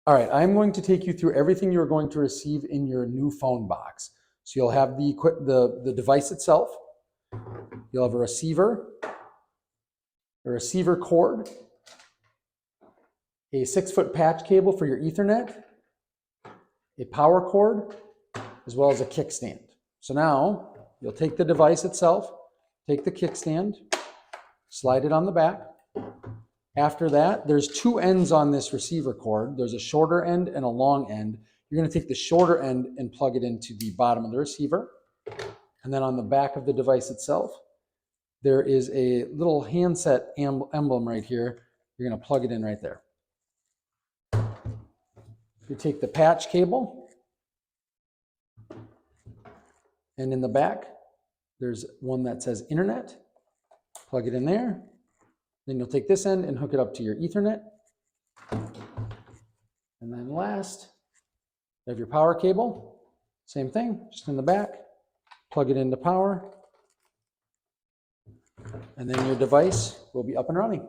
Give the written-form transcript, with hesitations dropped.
All right, I'm going to take you through everything you're going to receive in your new phone box. So you'll have the device itself. You'll have a receiver cord, a 6-foot patch cable for your Ethernet, a power cord, as well as a kickstand. So now you'll take the device itself, take the kickstand, slide it on the back. After that, there's 2 ends on this receiver cord. There's a shorter end and a long end. You're going to take the shorter end and plug it into the bottom of the receiver. And then on the back of the device itself, there is a little handset emblem right here. You're going to plug it in right there. You take the patch cable, and in the back, there's one that says Internet. Plug it in there. Then you'll take this end and hook it up to your Ethernet. And then last, you have your power cable. Same thing, just in the back. Plug it into power. And then your device will be up and running.